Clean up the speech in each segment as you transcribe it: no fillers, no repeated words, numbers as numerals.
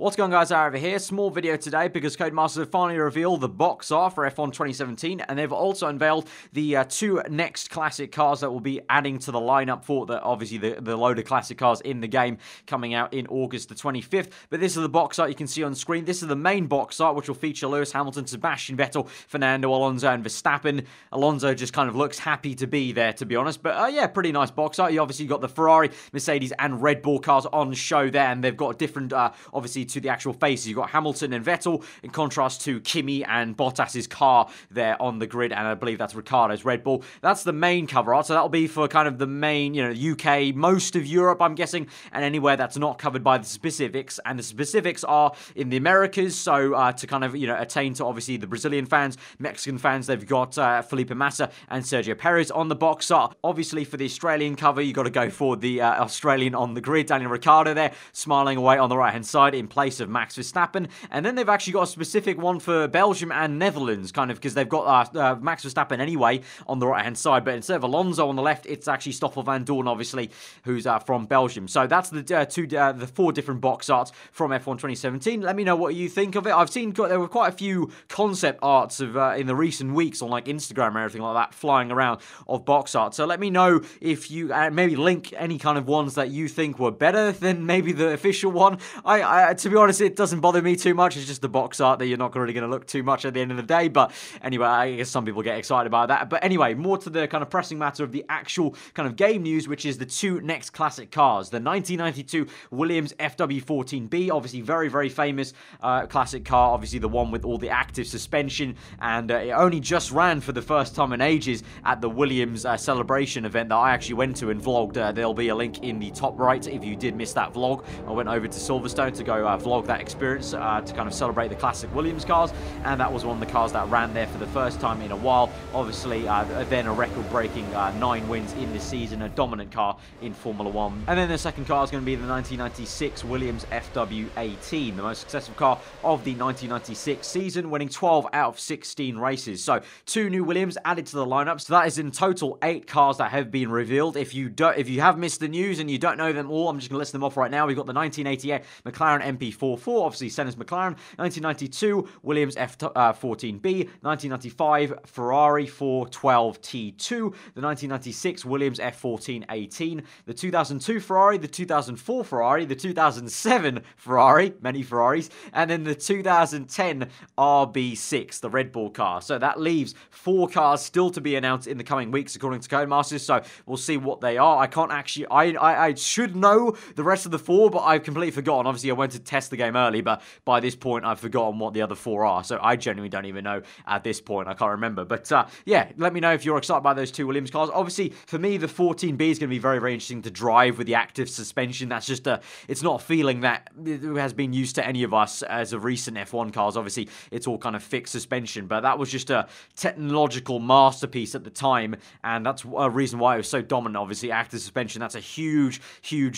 What's going on, guys? Aarava here. Small video today because Codemasters have finally revealed the box art for F1 2017, and they've also unveiled the two next classic cars that will be adding to the lineup for obviously the load of classic cars in the game coming out in August the 25th. But this is the box art you can see on screen. This is the main box art, which will feature Lewis Hamilton, Sebastian Vettel, Fernando Alonso, and Verstappen. Alonso just kind of looks happy to be there, to be honest. But yeah, pretty nice box art. You obviously got the Ferrari, Mercedes, and Red Bull cars on show there, and they've got different, obviously, to the actual faces. You've got Hamilton and Vettel in contrast to Kimi and Bottas's car there on the grid, and I believe that's Ricciardo's Red Bull. That's the main cover art, so that'll be for kind of the main, UK, most of Europe, I'm guessing, and anywhere that's not covered by the specifics, and the specifics are in the Americas, so to kind of, attain to, obviously, the Brazilian fans, Mexican fans, they've got Felipe Massa and Sergio Perez on the box art. Obviously, for the Australian cover, you got to go for the Australian on the grid, Daniel Ricciardo there, smiling away on the right-hand side in place of Max Verstappen. And then they've actually got a specific one for Belgium and Netherlands, kind of, because they've got Max Verstappen anyway on the right-hand side, but instead of Alonso on the left, it's actually Stoffel van Dorn, obviously, who's from Belgium. So that's the four different box arts from F1 2017. Let me know what you think of it. I've seen there were quite a few concept arts of in the recent weeks on like Instagram and everything like that flying around of box art. So let me know if you maybe link any kind of ones that you think were better than maybe the official one. I to be honest, it doesn't bother me too much. It's just the box art that you're not really going to look too much at the end of the day. But anyway, I guess some people get excited about that. But anyway, more to the kind of pressing matter of the actual kind of game news, which is the two next classic cars. The 1992 Williams FW14B, obviously very, very famous classic car. Obviously the one with all the active suspension, and it only just ran for the first time in ages at the Williams celebration event that I actually went to and vlogged. There'll be a link in the top right if you did miss that vlog. I went over to Silverstone to go vlog that experience to kind of celebrate the classic Williams cars, and that was one of the cars that ran there for the first time in a while. Obviously then a record-breaking 9 wins in this season, a dominant car in Formula 1. And then the second car is going to be the 1996 Williams FW18, the most successful car of the 1996 season, winning 12 out of 16 races. So 2 new Williams added to the lineup. So that is in total 8 cars that have been revealed. If you have missed the news and you don't know them all, I'm just going to list them off right now. We've got the 1988 McLaren MP44, obviously Senna's McLaren. 1992 Williams F14B. 1995 Ferrari 412T2. The 1996 Williams F1418. The 2002 Ferrari. The 2004 Ferrari. The 2007 Ferrari. Many Ferraris. And then the 2010 RB6, the Red Bull car. So that leaves 4 cars still to be announced in the coming weeks, according to Codemasters. So we'll see what they are. I can't actually... I should know the rest of the 4, but I've completely forgotten. Obviously, I went to test the game early, but by this point, I've forgotten what the other 4 are. So I genuinely don't even know at this point. I can't remember. But yeah, let me know if you're excited by those 2 Williams cars. Obviously, for me, the 14B is going to be very, very interesting to drive with the active suspension. That's just it's not a feeling that has been used to any of us as of recent F1 cars. Obviously, it's all kind of fixed suspension, but that was just a technological masterpiece at the time, and that's a reason why it was so dominant. Obviously, active suspension, that's a huge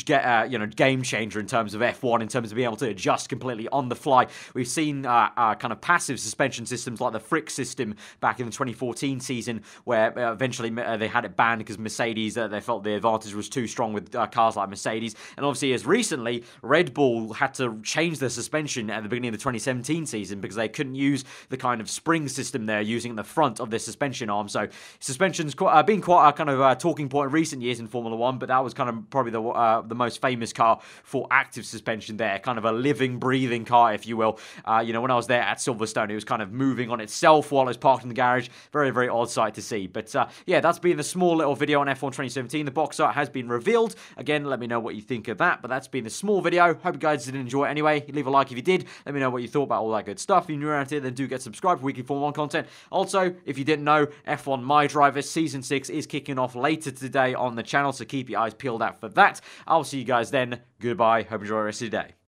game changer in terms of F1, in terms of being able to adjust completely on the fly. We've seen kind of passive suspension systems like the Frick system back in the 2014 season, where eventually they had it banned because Mercedes, they felt the advantage was too strong with cars like Mercedes. And obviously, as recently, Red Bull had to change their suspension at the beginning of the 2017 season because they couldn't use the kind of spring system they're using at the front of their suspension arm. So suspension's been quite a kind of talking point in recent years in Formula 1, but that was kind of probably the most famous car for active suspension there, kind of a living, breathing car, if you will. When I was there at Silverstone, it was kind of moving on itself while it was parked in the garage. Very, very odd sight to see. But yeah, that's been the small little video on F1 2017. The box art has been revealed. Again, let me know what you think of that. But that's been the small video. Hope you guys did enjoy it anyway. Leave a like if you did. Let me know what you thought about all that good stuff. If you're new around here, then do get subscribed for weekly Formula 1 content. Also, if you didn't know, F1 My Driver Season 6 is kicking off later today on the channel, so keep your eyes peeled out for that. I'll see you guys then. Goodbye. Hope you enjoy the rest of your day.